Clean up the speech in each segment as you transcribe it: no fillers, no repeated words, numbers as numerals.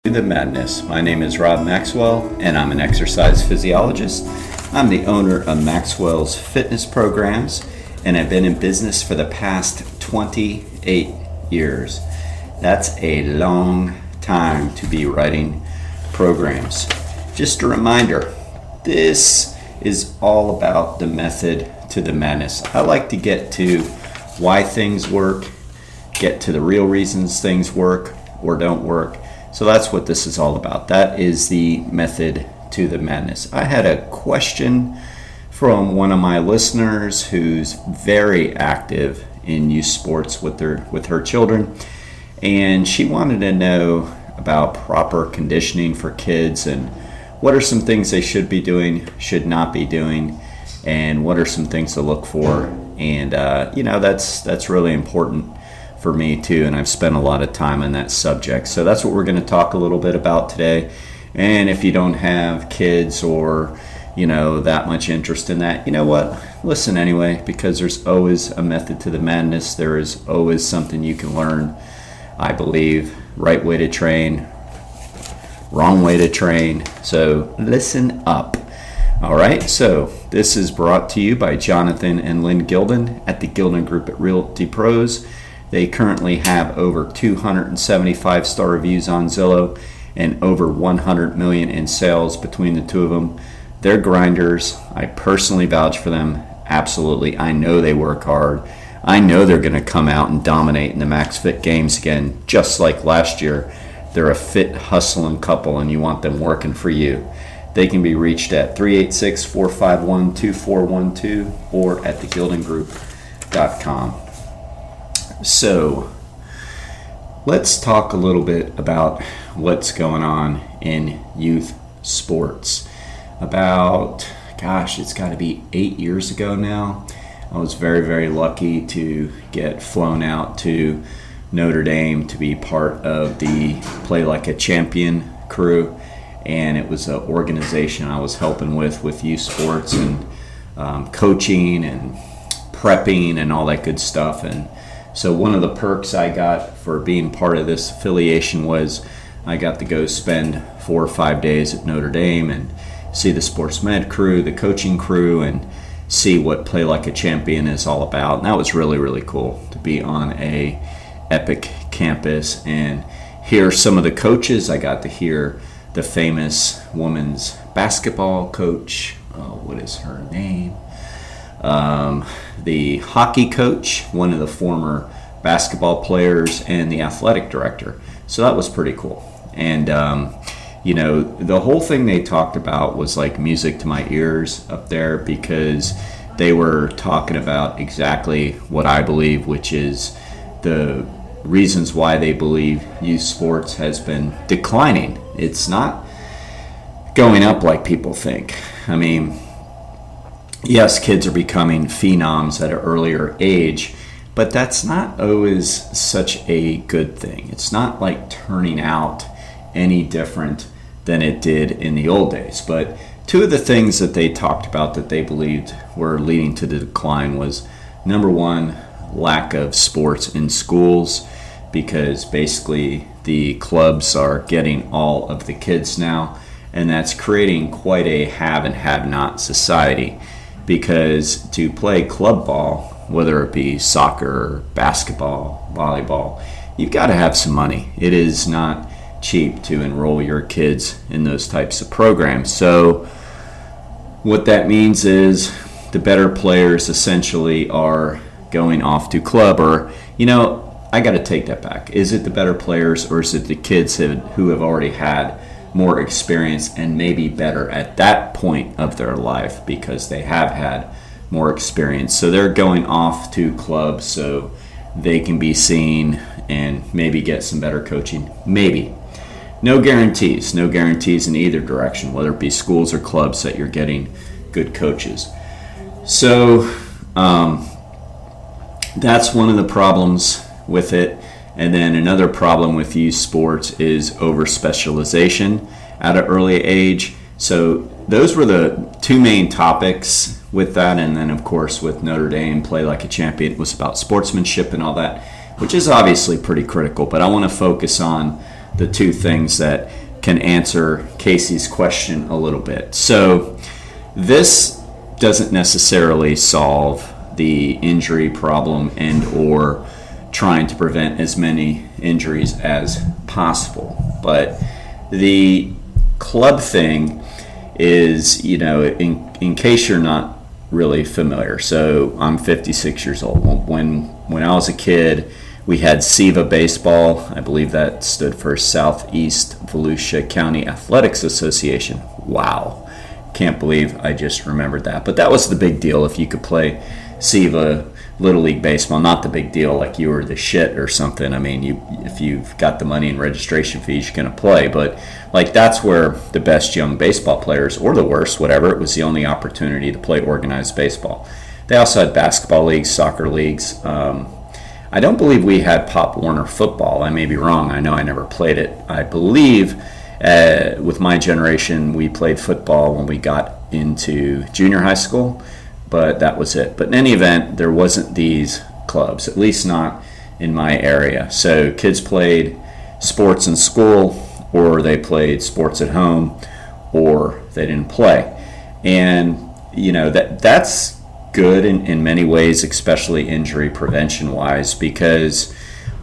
The Madness. My name is Rob Maxwell, and I'm an exercise physiologist. I'm the owner of Maxwell's Fitness Programs, and I've been in business for the past 28 years. That's a long time to be writing programs. Just a reminder, this is all about the method to the madness. I like to get to why things work, get to the real reasons things work or don't work. So that's what this is all about. That is the method to the madness. I had a question from one of my listeners who's very active in youth sports with her children, and she wanted to know about proper conditioning for kids and what are some things they should be doing, should not be doing, and what are some things to look for. And that's really important for me too, and I've spent a lot of time on that subject. So that's what we're going to talk a little bit about today. And if you don't have kids or that much interest in that, you know what, listen anyway, because there's always a method to the madness. There is always something you can learn. I believe right way to train, wrong way to train. So listen up. All right, so this is brought to you by Jonathan and Lynn Gilden at the Gilden Group at Realty Pros. They currently have over 275 star reviews on Zillow and over 100 million in sales between the two of them. They're grinders. I personally vouch for them. Absolutely. I know they work hard. I know they're going to come out and dominate in the Max Fit Games again, just like last year. They're a fit, hustling couple, and you want them working for you. They can be reached at 386-451-2412 or at thegildengroup.com. So let's talk a little bit about what's going on in youth sports. It's got to be 8 years ago now. I was very, very lucky to get flown out to Notre Dame to be part of the Play Like a Champion crew. And it was an organization I was helping with youth sports and coaching and prepping and all that good stuff. And so one of the perks I got for being part of this affiliation was I got to go spend 4 or 5 days at Notre Dame and see the sports med crew, the coaching crew, and see what Play Like a Champion is all about. And that was really, really cool to be on a epic campus and hear some of the coaches. I got to hear the famous women's basketball coach, what is her name? The hockey coach, one of the former basketball players, and the athletic director. So that was pretty cool. And, the whole thing they talked about was like music to my ears up there, because they were talking about exactly what I believe, which is the reasons why they believe youth sports has been declining. It's not going up like people think. I mean, yes, kids are becoming phenoms at an earlier age, but that's not always such a good thing. It's not like turning out any different than it did in the old days. But two of the things that they talked about that they believed were leading to the decline was, number one, lack of sports in schools, because basically the clubs are getting all of the kids now, and that's creating quite a have and have not society. Because to play club ball, whether it be soccer, basketball, volleyball, you've got to have some money. It is not cheap to enroll your kids in those types of programs. So what that means is the better players essentially are going off to club, or, I got to take that back. Is it the better players, or is it the kids who have already had more experience and maybe better at that point of their life because they have had more experience? So they're going off to clubs so they can be seen and maybe get some better coaching. Maybe. No guarantees in either direction, whether it be schools or clubs, that you're getting good coaches. So that's one of the problems with it. And then another problem with youth sports is over-specialization at an early age. So those were the two main topics with that. And then, of course, with Notre Dame, Play Like a Champion, it was about sportsmanship and all that, which is obviously pretty critical. But I want to focus on the two things that can answer Casey's question a little bit. So this doesn't necessarily solve the injury problem and or trying to prevent as many injuries as possible. But the club thing is, in case you're not really familiar. So I'm 56 years old. When I was a kid, we had SEVA baseball. I believe that stood for Southeast Volusia County Athletics Association. Wow. Can't believe I just remembered that. But that was the big deal if you could play SEVA Little League Baseball. Not the big deal like you were the shit or something. I mean, if you've got the money and registration fees, you're going to play. But like that's where the best young baseball players, or the worst, whatever, it was the only opportunity to play organized baseball. They also had basketball leagues, soccer leagues. I don't believe we had Pop Warner football. I may be wrong. I know I never played it. I believe with my generation, we played football when we got into junior high school, but that was it. But in any event, there wasn't these clubs, at least not in my area. So kids played sports in school, or they played sports at home, or they didn't play. And, that's good in many ways, especially injury prevention wise, because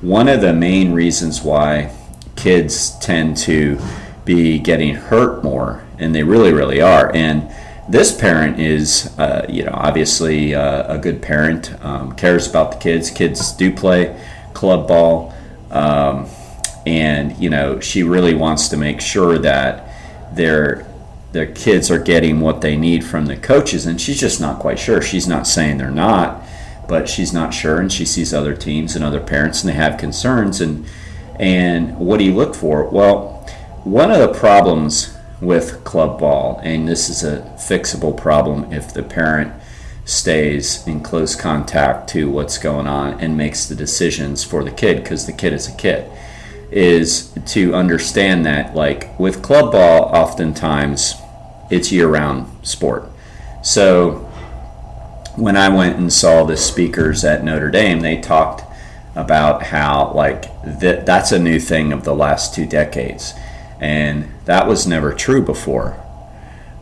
one of the main reasons why kids tend to be getting hurt more, and they really, really are. And this parent is, obviously a good parent, cares about the kids. Kids do play club ball, and, she really wants to make sure that their kids are getting what they need from the coaches, and she's just not quite sure. She's not saying they're not, but she's not sure, and she sees other teams and other parents, and they have concerns. And what do you look for? Well, one of the problems with club ball, and this is a fixable problem if the parent stays in close contact to what's going on and makes the decisions for the kid, because the kid is a kid, is to understand that, like with club ball, oftentimes it's year-round sport. So when I went and saw the speakers at Notre Dame, they talked about how that's a new thing of the last 2 decades, and that was never true before.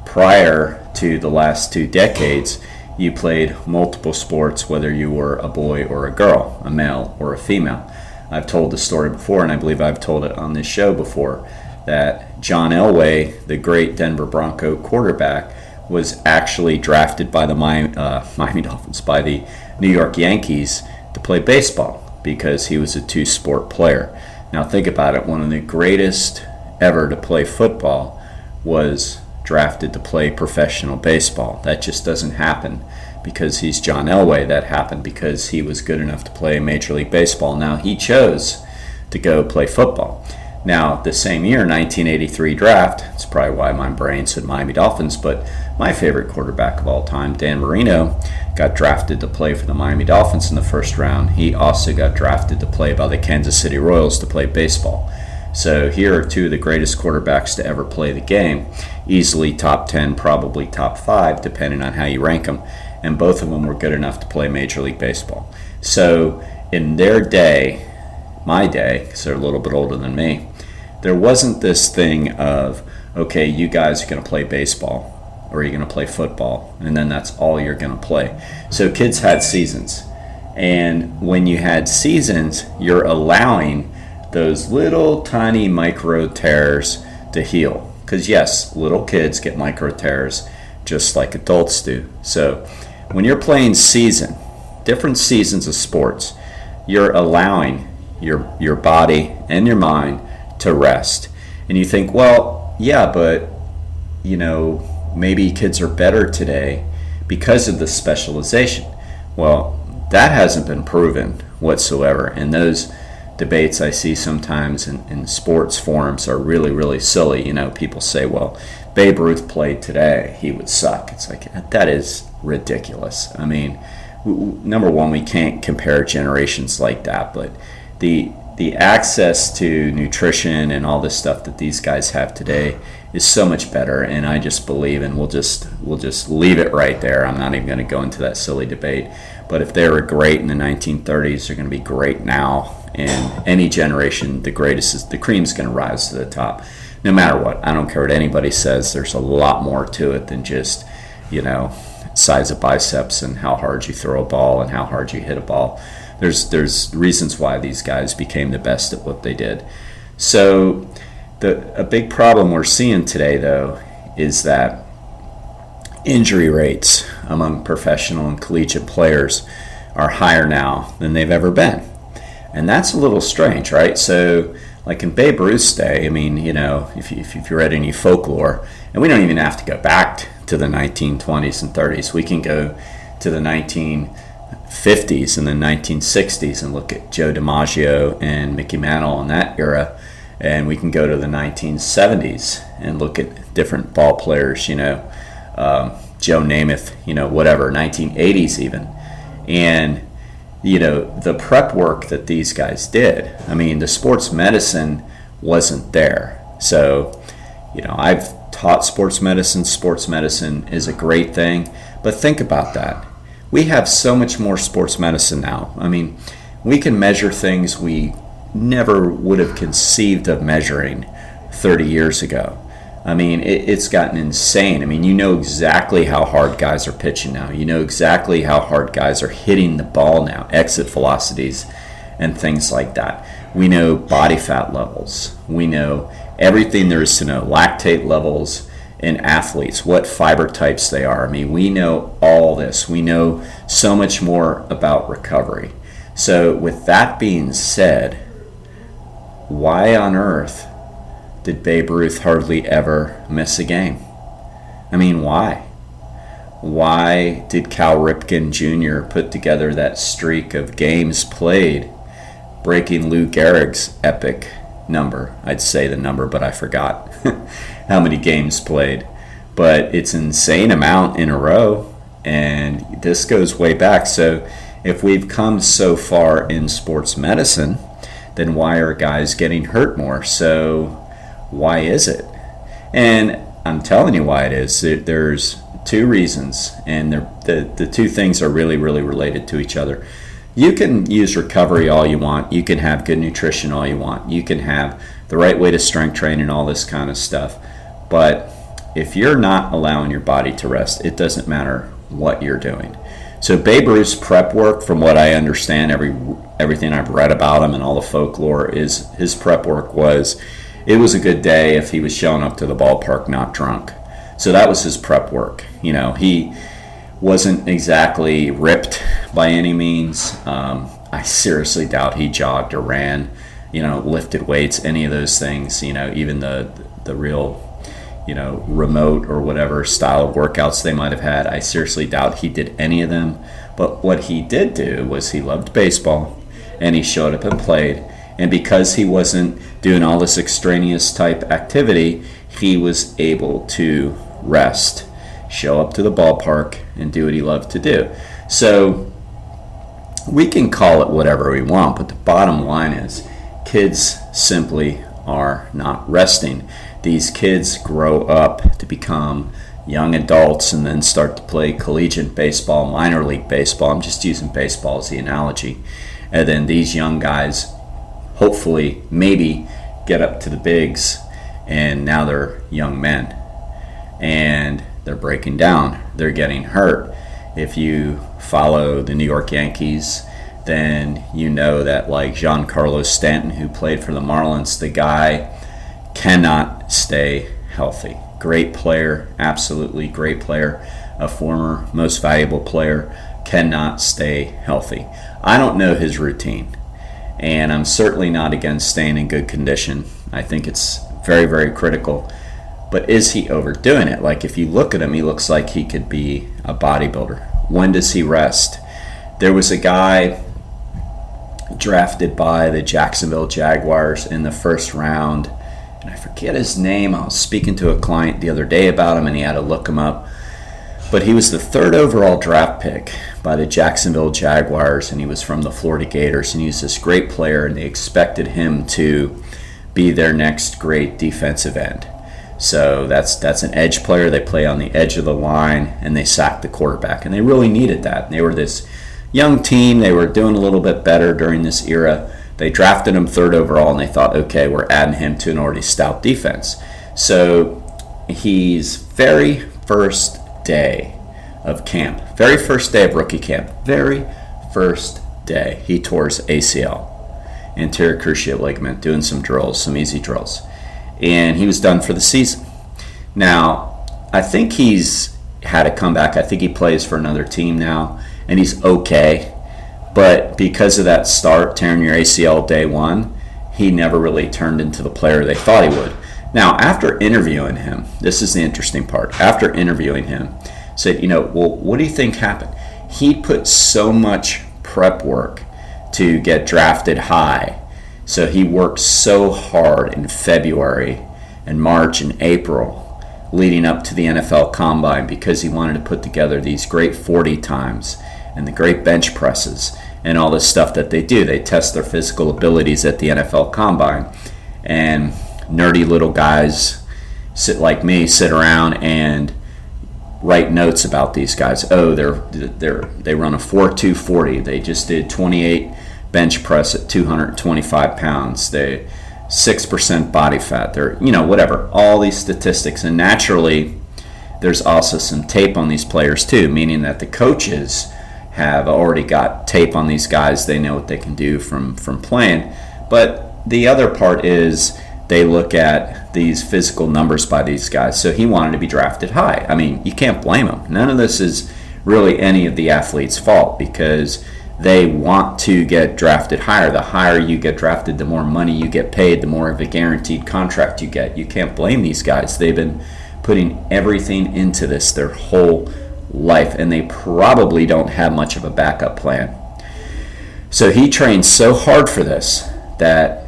Prior to the last 2 decades, you played multiple sports, whether you were a boy or a girl, a male or a female. I've told the story before, and I believe I've told it on this show before, that John Elway, the great Denver Bronco quarterback, was actually drafted by the Miami Dolphins, by the New York Yankees, to play baseball because he was a 2-sport player. Now think about it. One of the greatest ever to play football was drafted to play professional baseball. That just doesn't happen because he's John Elway. That happened because he was good enough to play Major League Baseball. Now he chose to go play football. Now, the same year, 1983 draft, it's probably why my brain said Miami Dolphins, but my favorite quarterback of all time, Dan Marino, got drafted to play for the Miami Dolphins in the first round. He also got drafted to play by the Kansas City Royals to play baseball. So here are 2 of the greatest quarterbacks to ever play the game, easily top 10, probably top 5, depending on how you rank them, and both of them were good enough to play Major League Baseball. So in their day, my day, because they're a little bit older than me, there wasn't this thing of, okay, you guys are going to play baseball or you're going to play football, and then that's all you're going to play. So kids had seasons. And when you had seasons, you're allowing those little tiny micro tears to heal. Because yes, little kids get micro tears just like adults do. So when you're playing different seasons of sports, you're allowing your body and your mind to rest. And you think, well, yeah, but maybe kids are better today because of the specialization. Well, that hasn't been proven whatsoever. And those debates I see sometimes in sports forums are really, really silly. People say, well, Babe Ruth played today, he would suck. It's like, that is ridiculous. I mean, number one, we can't compare generations like that, but the access to nutrition and all this stuff that these guys have today is so much better, and I just believe, and we'll just leave it right there. I'm not even going to go into that silly debate. But if they were great in the 1930s, they're going to be great now in any generation, the greatest is the cream's going to rise to the top, no matter what. I don't care what anybody says. There's a lot more to it than just, size of biceps and how hard you throw a ball and how hard you hit a ball. There's reasons why these guys became the best at what they did. So a big problem we're seeing today, though, is that injury rates among professional and collegiate players are higher now than they've ever been. And that's a little strange, right? So, like in Babe Ruth's day, if you read any folklore, and we don't even have to go back to the 1920s and 30s. We can go to the 1950s and the 1960s and look at Joe DiMaggio and Mickey Mantle in that era. And we can go to the 1970s and look at different ball players, Joe Namath, whatever, 1980s even. And the prep work that these guys did, the sports medicine wasn't there. So, I've taught sports medicine. Sports medicine is a great thing. But think about that. We have so much more sports medicine now. We can measure things we never would have conceived of measuring 30 years ago. It's gotten insane. You know exactly how hard guys are pitching now. You know exactly how hard guys are hitting the ball now, exit velocities and things like that. We know body fat levels. We know everything there is to know, lactate levels in athletes, what fiber types they are. We know all this. We know so much more about recovery. So with that being said, why on earth did Babe Ruth hardly ever miss a game? Why? Why did Cal Ripken Jr. put together that streak of games played, breaking Lou Gehrig's epic number? I'd say the number, but I forgot how many games played. But it's an insane amount in a row, and this goes way back. So if we've come so far in sports medicine, then why are guys getting hurt more? So why is it? And I'm telling you why it is. There's two reasons, and the two things are really, really related to each other. You can use recovery all you want. You can have good nutrition all you want. You can have the right way to strength train and all this kind of stuff. But if you're not allowing your body to rest, it doesn't matter what you're doing. So Babe Ruth's prep work, from what I understand, everything I've read about him and all the folklore, is his prep work was, it was a good day if he was showing up to the ballpark not drunk. So that was his prep work. He wasn't exactly ripped by any means. I seriously doubt he jogged or ran, lifted weights, any of those things, even the real, remote or whatever style of workouts they might have had. I seriously doubt he did any of them. But what he did do was he loved baseball, and he showed up and played. And because he wasn't doing all this extraneous type activity, he was able to rest, show up to the ballpark, and do what he loved to do. So we can call it whatever we want, but the bottom line is kids simply are not resting. These kids grow up to become young adults and then start to play collegiate baseball, minor league baseball. I'm just using baseball as the analogy. And then these young guys hopefully maybe get up to the bigs, and now they're young men and they're breaking down, they're getting hurt. If you follow the New York Yankees, then you know that, like Giancarlo Stanton, who played for the Marlins, the guy cannot stay healthy. Great player, absolutely great player, a former most valuable player, cannot stay healthy. I don't know his routine, and I'm certainly not against staying in good condition. I think it's very, very critical. But is he overdoing it? Like, if you look at him, he looks like he could be a bodybuilder. When does he rest? There was a guy drafted by the Jacksonville Jaguars in the first round, and I forget his name. I was speaking to a client the other day about him, and he had to look him up. But he was the third overall draft pick by the Jacksonville Jaguars, and he was from the Florida Gators, and he was this great player, and they expected him to be their next great defensive end. So that's an edge player. They play on the edge of the line, and they sack the quarterback, and they really needed that. They were this young team. They were doing a little bit better during this era, They drafted him 3rd overall, and they thought, okay, we're adding him to an already stout defense. So he's very first day of camp, very first day of rookie camp, very first day, he tore his ACL, anterior cruciate ligament, doing some drills, some easy drills. And he was done for the season. Now, I think he's had a comeback. I think he plays for another team now, and he's okay. But because of that start, tearing your ACL day one, he never really turned into the player they thought he would. Now, after interviewing him, this is the interesting part. After interviewing him, said, well, what do you think happened? He put so much prep work to get drafted high. So he worked so hard in February and March and April leading up to the NFL Combine because he wanted to put together these great 40 times and the great bench presses and all this stuff that they do. They test their physical abilities at the NFL Combine. And nerdy little guys like me sit around and write notes about these guys. Oh, they run a 4.2 40. They just did 28 bench press at 225 pounds. They 6% body fat. They're, whatever, all these statistics. And naturally, there's also some tape on these players too, meaning that the coaches have already got tape on these guys. They know what they can do from playing. But the other part is they look at these physical numbers by these guys. So he wanted to be drafted high. I mean, you can't blame him. None of this is really any of the athletes' fault because they want to get drafted higher. The higher you get drafted, the more money you get paid, the more of a guaranteed contract you get. You can't blame these guys. They've been putting everything into this their whole life, and they probably don't have much of a backup plan. So he trained so hard for this that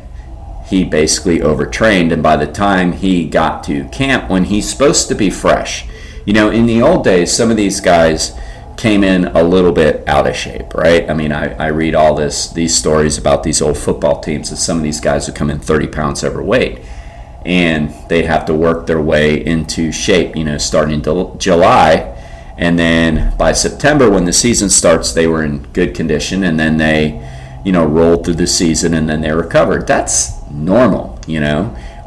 he basically overtrained, and by the time he got to camp when he's supposed to be fresh, in the old days, some of these guys came in a little bit out of shape, right? I mean, I read all these stories about these old football teams that some of these guys would come in 30 pounds overweight, and they'd have to work their way into shape, starting July, and then by September when the season starts, they were in good condition, and then they rolled through the season and then they recovered. That's normal,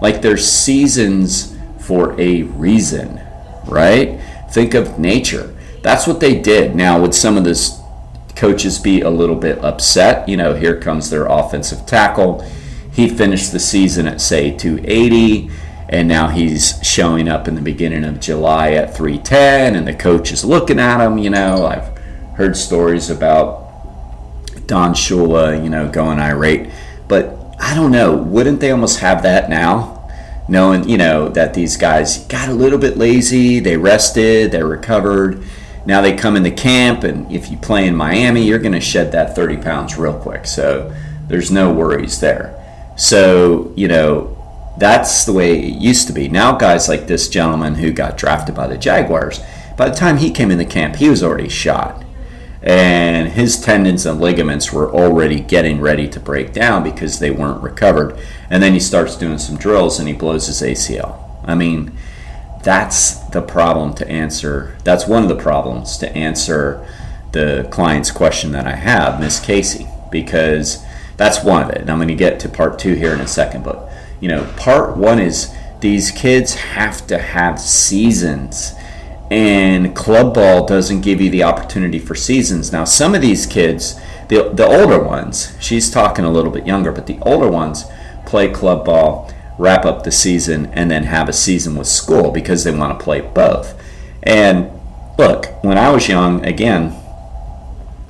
like there's seasons for a reason, right? Think of nature. That's what they did. Now, would some of the coaches be a little bit upset? Here comes their offensive tackle. He finished the season at, say, 280, and now he's showing up in the beginning of July at 310, and the coach is looking at him. I've heard stories about Don Shula, going irate. But I don't know, wouldn't they almost have that now? Knowing, that these guys got a little bit lazy, they rested, they recovered. Now they come into camp, and if you play in Miami, you're going to shed that 30 pounds real quick. So there's no worries there. So, that's the way it used to be. Now guys like this gentleman who got drafted by the Jaguars, by the time he came into camp, he was already shot. And his tendons and ligaments were already getting ready to break down because they weren't recovered. And then he starts doing some drills and he blows his ACL. I mean, that's the problem to answer. That's one of the problems to answer the client's question that I have, Miss Casey, because that's one of it. And I'm going to get to part two here in a second. But, part one is these kids have to have seasons. And club ball doesn't give you the opportunity for seasons. Now, some of these kids, the older ones, she's talking a little bit younger, but the older ones play club ball, wrap up the season, and then have a season with school because they want to play both. And look, when I was young, again,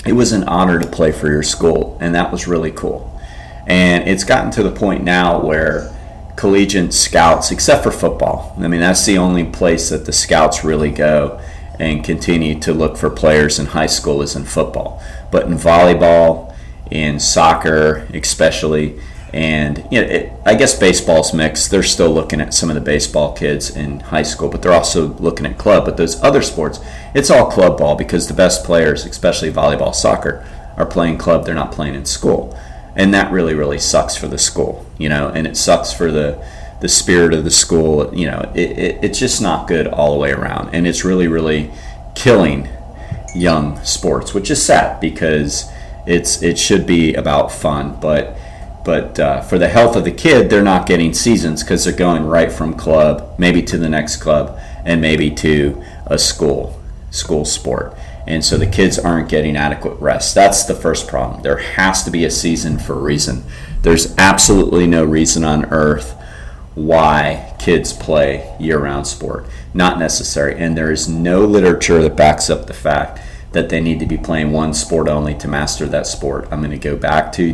it was an honor to play for your school, and that was really cool. And it's gotten to the point now where collegiate scouts, except for football, I mean, that's the only place that the scouts really go and continue to look for players in high school is in football. But in volleyball, in soccer especially, and I guess baseball's mixed. They're still looking at some of the baseball kids in high school, but they're also looking at club. But those other sports, it's all club ball because the best players, especially volleyball, soccer, are playing club. They're not playing in school. And that really, really sucks for the school, and it sucks for the spirit of the school. It's just not good all the way around. And it's really, really killing young sports, which is sad because it should be about fun. But But for the health of the kid, they're not getting seasons because they're going right from club, maybe to the next club, and maybe to a school sport. And so the kids aren't getting adequate rest. That's the first problem. There has to be a season for a reason. There's absolutely no reason on earth why kids play year-round sport. Not necessary. And there is no literature that backs up the fact that they need to be playing one sport only to master that sport. I'm going to go back to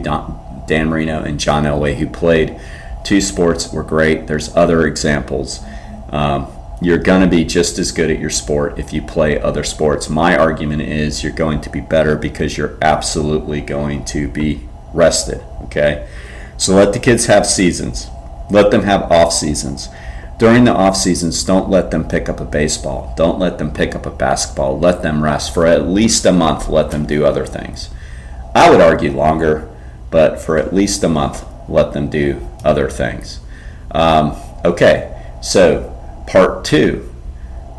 Dan Marino and John Elway, who played two sports, were great. There's other examples. You're going to be just as good at your sport if you play other sports. My argument is you're going to be better because you're absolutely going to be rested, okay? So let the kids have seasons. Let them have off seasons. During the off seasons, don't let them pick up a baseball. Don't let them pick up a basketball. Let them rest for at least a month. Let them do other things. I would argue longer, but for at least a month, let them do other things. Okay, so part two.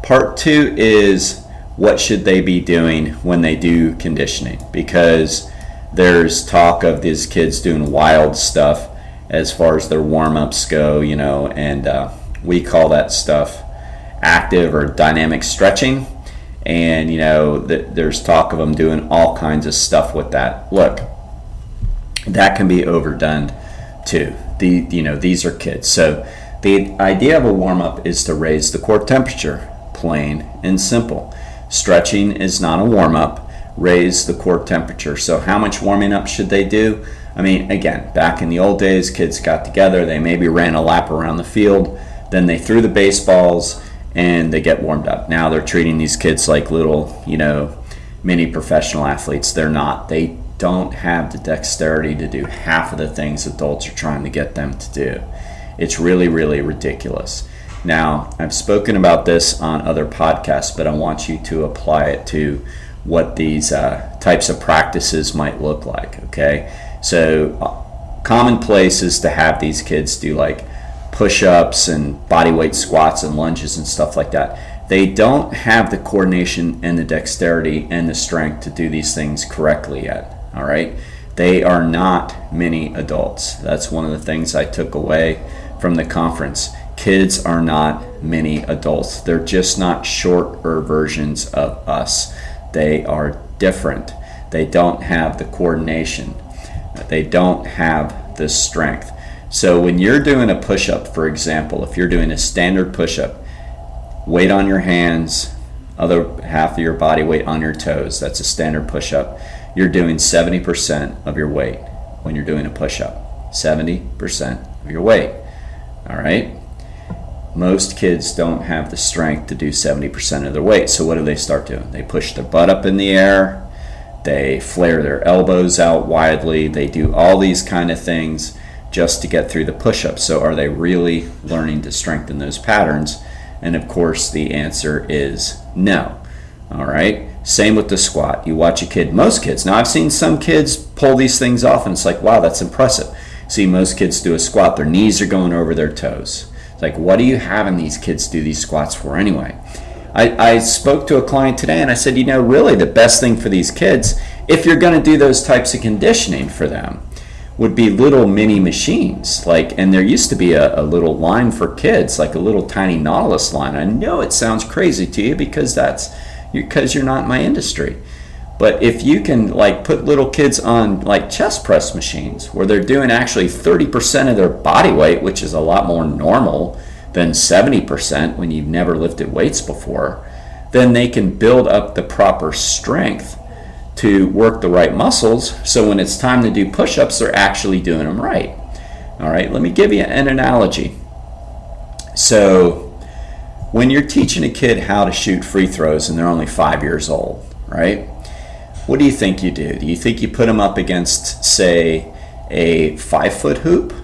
Part two is what should they be doing when they do conditioning? Because there's talk of these kids doing wild stuff as far as their warm-ups go, and we call that stuff active or dynamic stretching. And, there's talk of them doing all kinds of stuff with that. Look, that can be overdone too. These are kids. So the idea of a warm-up is to raise the core temperature, plain and simple. Stretching is not a warm-up. Raise the core temperature. So how much warming up should they do? I mean, again, back in the old days, kids got together, they maybe ran a lap around the field, then they threw the baseballs and they get warmed up. Now they're treating these kids like little, mini professional athletes. They're not. They don't have the dexterity to do half of the things adults are trying to get them to do. It's really, really ridiculous. Now, I've spoken about this on other podcasts, but I want you to apply it to what these types of practices might look like, okay? So commonplace is to have these kids do like push-ups and body weight squats and lunges and stuff like that. They don't have the coordination and the dexterity and the strength to do these things correctly yet, all right? They are not mini adults. That's one of the things I took away from the conference. Kids are not mini adults. They're just not shorter versions of us. They are different. They don't have the coordination. They don't have the strength. So when you're doing a push-up, for example, if you're doing a standard push-up, weight on your hands, other half of your body weight on your toes, that's a standard push-up. You're doing 70% of your weight when you're doing a push-up. 70% of your weight, all right? Most kids don't have the strength to do 70% of their weight. So what do they start doing? They push their butt up in the air. They flare their elbows out widely. They do all these kind of things just to get through the push-up. So are they really learning to strengthen those patterns? And of course, the answer is no. All right. Same with the squat. You watch a kid, most kids. Now, I've seen some kids pull these things off, and it's like, wow, that's impressive. See, most kids do a squat. Their knees are going over their toes. It's like, what are you having these kids do these squats for anyway? I spoke to a client today, and I said, really the best thing for these kids, if you're going to do those types of conditioning for them, would be little mini machines. And there used to be a little line for kids, like a little tiny Nautilus line. I know it sounds crazy to you because you're not in my industry. But if you can put little kids on chest press machines where they're doing actually 30% of their body weight, which is a lot more normal than 70% when you've never lifted weights before, then they can build up the proper strength to work the right muscles. So when it's time to do push-ups, they're actually doing them right. All right, let me give you an analogy. So when you're teaching a kid how to shoot free throws and they're only 5 years old, right? What do you think you do? Do you think you put them up against, say, a 5-foot hoop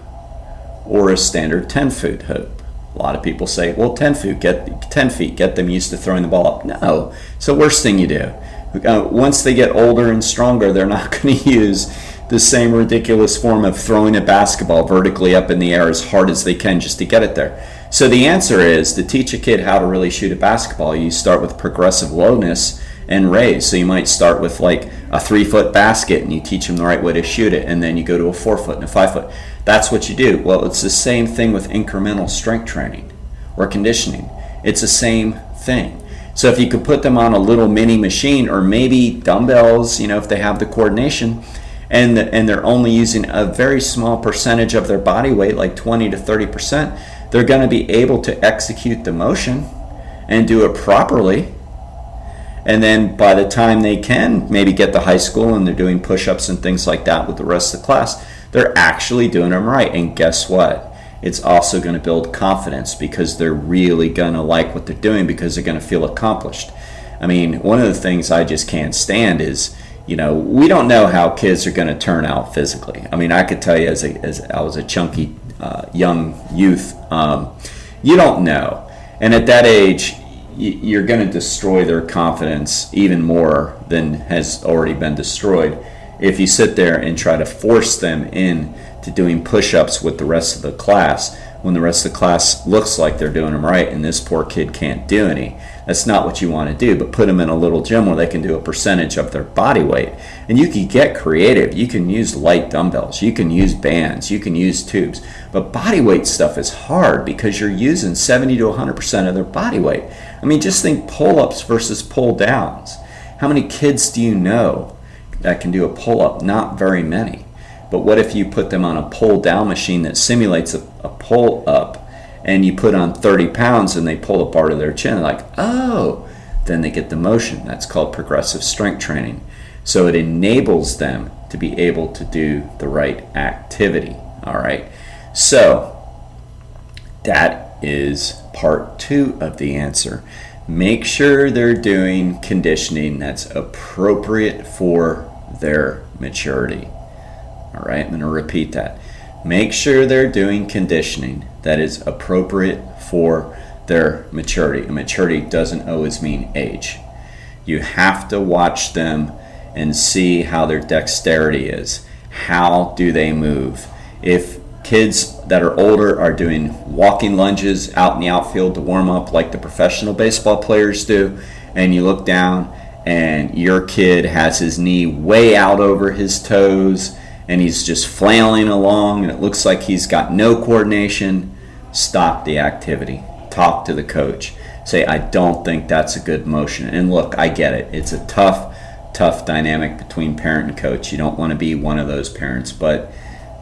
or a standard 10-foot hoop? A lot of people say, well, 10 feet, get them used to throwing the ball up. No, it's the worst thing you do. Once they get older and stronger, they're not going to use the same ridiculous form of throwing a basketball vertically up in the air as hard as they can just to get it there. So the answer is, to teach a kid how to really shoot a basketball, you start with progressive lowness and raise. So you might start with like a 3-foot basket and you teach them the right way to shoot it, and then you go to a 4-foot and a 5-foot. That's what you do. Well, it's the same thing with incremental strength training or conditioning. It's the same thing. So if you could put them on a little mini machine, or maybe dumbbells, if they have the coordination, and they're only using a very small percentage of their body weight, like 20 to 30%, they're going to be able to execute the motion and do it properly. And then by the time they can maybe get to high school and they're doing push-ups and things like that with the rest of the class, they're actually doing them right. And guess what? It's also going to build confidence, because they're really going to like what they're doing, because they're going to feel accomplished. I mean, one of the things I just can't stand is, we don't know how kids are going to turn out physically. I mean, I could tell you as I was a chunky young youth, you don't know. And at that age, you're going to destroy their confidence even more than has already been destroyed if you sit there and try to force them in to doing push-ups with the rest of the class, when the rest of the class looks like they're doing them right and this poor kid can't do any. That's not what you want to do. But put them in a little gym where they can do a percentage of their body weight. And you can get creative. You can use light dumbbells. You can use bands. You can use tubes. But body weight stuff is hard, because you're using 70 to 100% of their body weight. I mean, just think pull-ups versus pull-downs. How many kids do you know that can do a pull-up? Not very many. But what if you put them on a pull-down machine that simulates a pull-up, and you put on 30 pounds and they pull up part of their chin? Like, oh, then they get the motion. That's called progressive strength training. So it enables them to be able to do the right activity. All right. So that is part 2 of the answer. Make sure they're doing conditioning that's appropriate for their maturity. All right, I'm going to repeat that. Make sure they're doing conditioning that is appropriate for their maturity. And maturity doesn't always mean age. You have to watch them and see how their dexterity is. How do they move? If kids that are older are doing walking lunges out in the outfield to warm up like the professional baseball players do, and you look down and your kid has his knee way out over his toes, and he's just flailing along, and it looks like he's got no coordination, stop the activity. Talk to the coach. Say, I don't think that's a good motion. And look, I get it. It's a tough dynamic between parent and coach. You don't want to be one of those parents, but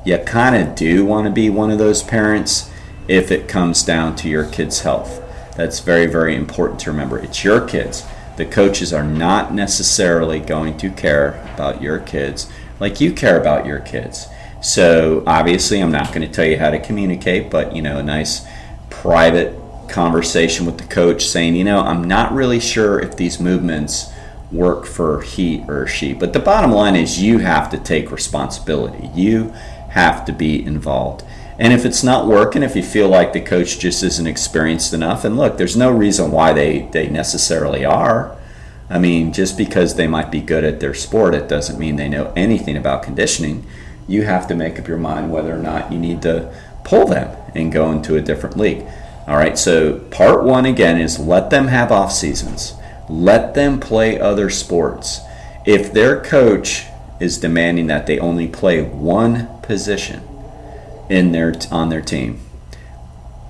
you kind of do want to be one of those parents if it comes down to your kid's health. That's very, very important to remember. It's your kids. The coaches are not necessarily going to care about your kids like you care about your kids. So obviously I'm not going to tell you how to communicate, but a nice private conversation with the coach saying, I'm not really sure if these movements work for he or she. But the bottom line is you have to take responsibility. You have to be involved. And if it's not working, if you feel like the coach just isn't experienced enough, and look, there's no reason why they necessarily are. I mean, just because they might be good at their sport, it doesn't mean they know anything about conditioning. You have to make up your mind whether or not you need to pull them and go into a different league. All right, so part 1 again is let them have off seasons. Let them play other sports. If their coach is demanding that they only play one position on their team,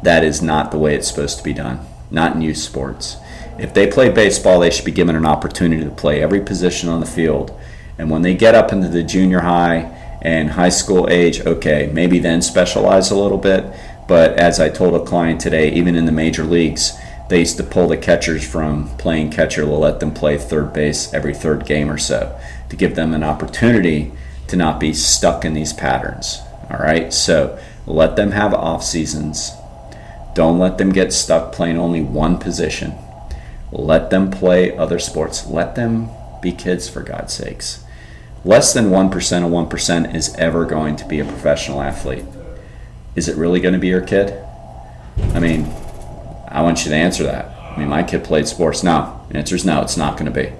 that is not the way it's supposed to be done. Not in youth sports. If they play baseball, they should be given an opportunity to play every position on the field. And when they get up into the junior high and high school age, okay, maybe then specialize a little bit. But as I told a client today, even in the major leagues, they used to pull the catchers from playing catcher to let them play third base every third game or so to give them an opportunity to not be stuck in these patterns. All right, so let them have off seasons. Don't let them get stuck playing only one position. Let them play other sports. Let them be kids, for God's sakes. Less than 1% of 1% is ever going to be a professional athlete. Is it really going to be your kid? I mean, I want you to answer that. I mean, my kid played sports. No. The answer is no, it's not going to be.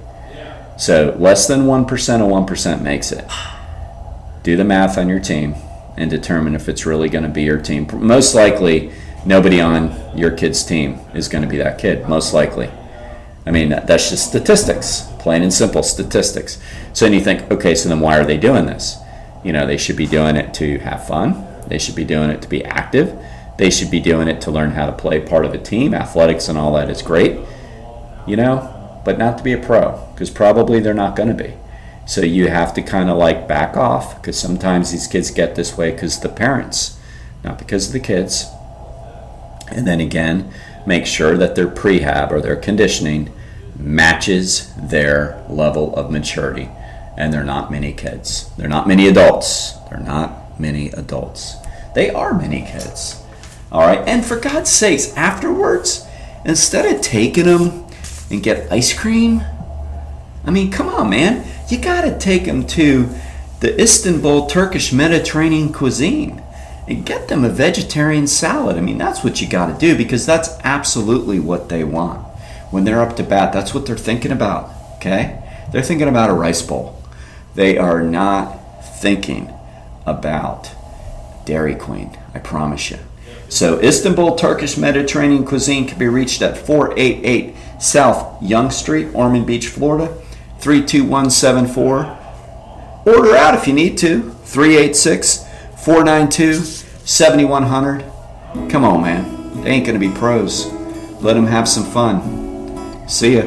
So less than 1% of 1% makes it. Do the math on your team and determine if it's really going to be your team. Most likely, nobody on your kid's team is going to be that kid, most likely. I mean, that's just statistics, plain and simple statistics. So then you think, okay, so then why are they doing this? They should be doing it to have fun. They should be doing it to be active. They should be doing it to learn how to play part of a team. Athletics and all that is great, but not to be a pro, because probably they're not going to be. So you have to kind of like back off, because sometimes these kids get this way because of the parents, not because of the kids. And then again, make sure that their prehab or their conditioning matches their level of maturity. And they're not many kids. They're not many adults. They're not many adults. They are many kids. All right. And for God's sakes, afterwards, instead of taking them and get ice cream, I mean, come on, man. You got to take them to the Istanbul Turkish Mediterranean cuisine and get them a vegetarian salad. I mean, that's what you got to do, because that's absolutely what they want. When they're up to bat, that's what they're thinking about, okay? They're thinking about a rice bowl. They are not thinking about Dairy Queen, I promise you. So Istanbul Turkish Mediterranean cuisine can be reached at 488 South Young Street, Ormond Beach, Florida, 32174. Order out if you need to, 386-492-7100. Come on, man. They ain't going to be pros. Let them have some fun. See ya.